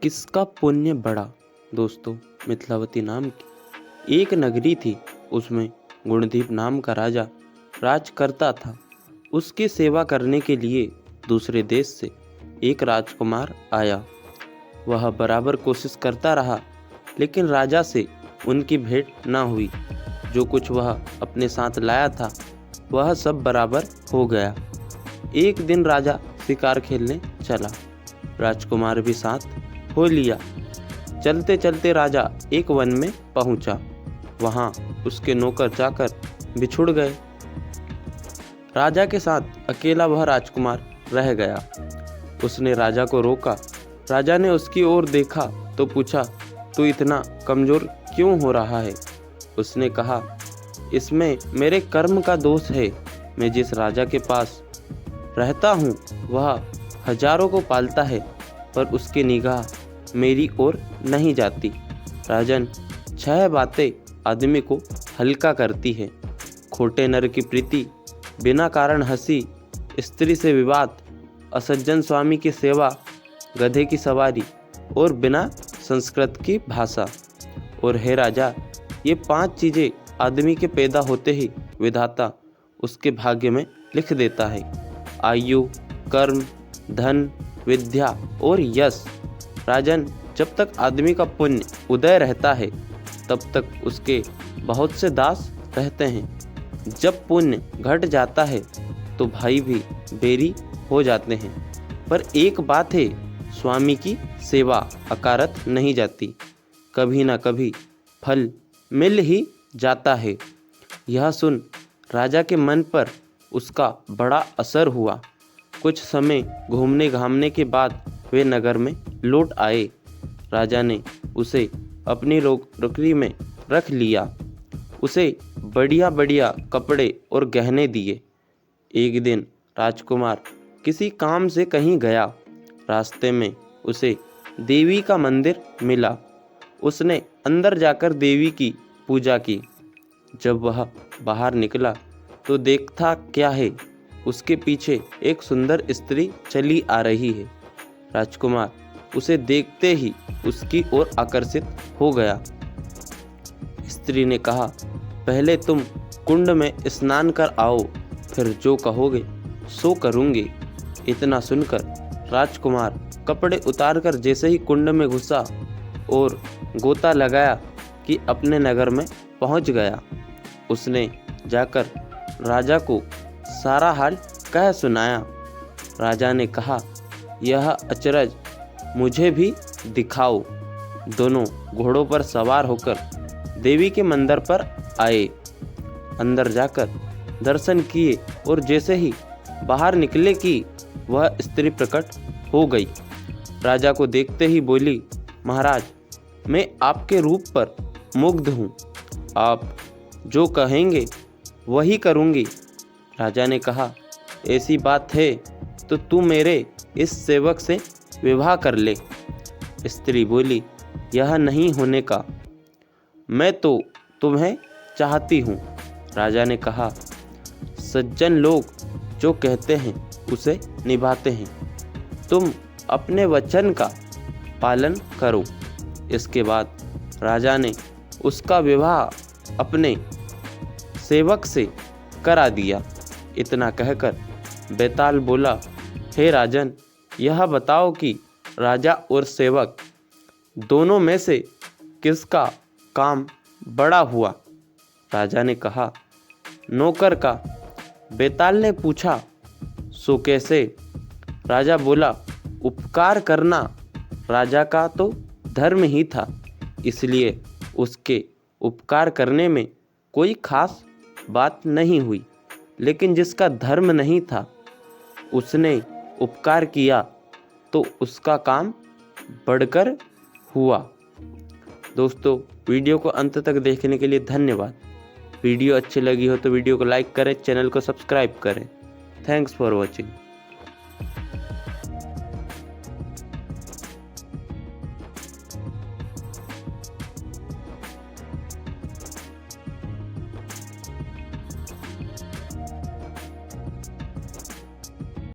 किसका पुण्य बड़ा। दोस्तों, मिथिलावती नाम की एक नगरी थी। उसमें गुणदीप नाम का राजा राज करता था। उसकी सेवा करने के लिए दूसरे देश से एक राजकुमार आया। वह बराबर कोशिश करता रहा, लेकिन राजा से उनकी भेंट न हुई। जो कुछ वह अपने साथ लाया था वह सब बराबर हो गया। एक दिन राजा शिकार खेलने चला। राजकुमार भी साथ हो लिया। चलते चलते राजा एक वन में पहुंचा। वहां उसके नौकर जाकर बिछुड़ गए। राजा के साथ अकेला वह राजकुमार रह गया। उसने राजा को रोका। राजा ने उसकी ओर देखा तो पूछा, तू इतना कमजोर क्यों हो रहा है? उसने कहा, इसमें मेरे कर्म का दोष है। मैं जिस राजा के पास रहता हूँ वह हजारों को पालता है, पर उसकी निगाह मेरी ओर नहीं जाती। राजन, 6 बातें आदमी को हल्का करती है। खोटे नर की प्रीति, बिना कारण हंसी, स्त्री से विवाद, असज्जन स्वामी की सेवा, गधे की सवारी और बिना संस्कृत की भाषा। और हे राजा, ये 5 चीज़ें आदमी के पैदा होते ही विधाता उसके भाग्य में लिख देता है। आयु, कर्म, धन, विद्या और यश। राजन, जब तक आदमी का पुण्य उदय रहता है तब तक उसके बहुत से दास रहते हैं। जब पुण्य घट जाता है तो भाई भी बैरी हो जाते हैं। पर एक बात है, स्वामी की सेवा अकारत नहीं जाती। कभी ना कभी फल मिल ही जाता है। यह सुन राजा के मन पर उसका बड़ा असर हुआ। कुछ समय घूमने घामने के बाद वे नगर में लौट आए। राजा ने उसे अपनी नौकरी में रख लिया। उसे बढ़िया बढ़िया कपड़े और गहने दिए। एक दिन राजकुमार किसी काम से कहीं गया। रास्ते में उसे देवी का मंदिर मिला। उसने अंदर जाकर देवी की पूजा की। जब वह बाहर निकला तो देखता क्या है, उसके पीछे एक सुंदर स्त्री चली आ रही है। राजकुमार उसे देखते ही उसकी ओर आकर्षित हो गया। स्त्री ने कहा, पहले तुम कुंड में स्नान कर आओ, फिर जो कहोगे सो करूँगी। इतना सुनकर राजकुमार कपड़े उतारकर जैसे ही कुंड में घुसा और गोता लगाया कि अपने नगर में पहुंच गया। उसने जाकर राजा को सारा हाल कह सुनाया। राजा ने कहा, यह अचरज मुझे भी दिखाओ। दोनों घोड़ों पर सवार होकर देवी के मंदिर पर आए। अंदर जाकर दर्शन किए और जैसे ही बाहर निकले कि वह स्त्री प्रकट हो गई। राजा को देखते ही बोली, महाराज, मैं आपके रूप पर मुग्ध हूँ। आप जो कहेंगे वही करूँगी। राजा ने कहा, ऐसी बात है तो तू मेरे इस सेवक से विवाह कर ले। स्त्री बोली, यह नहीं होने का। मैं तो तुम्हें चाहती हूँ। राजा ने कहा, सज्जन लोग जो कहते हैं उसे निभाते हैं। तुम अपने वचन का पालन करो। इसके बाद राजा ने उसका विवाह अपने सेवक से करा दिया। इतना कहकर बेताल बोला, हे राजन, यह बताओ कि राजा और सेवक दोनों में से किसका काम बड़ा हुआ? राजा ने कहा, नौकर का। बेताल ने पूछा, सो कैसे? राजा बोला, उपकार करना राजा का तो धर्म ही था, इसलिए उसके उपकार करने में कोई खास बात नहीं हुई। लेकिन जिसका धर्म नहीं था उसने उपकार किया तो उसका काम बढ़कर हुआ। दोस्तों, वीडियो को अंत तक देखने के लिए धन्यवाद। वीडियो अच्छी लगी हो तो वीडियो को लाइक करें, चैनल को सब्सक्राइब करें। Thanks for watching.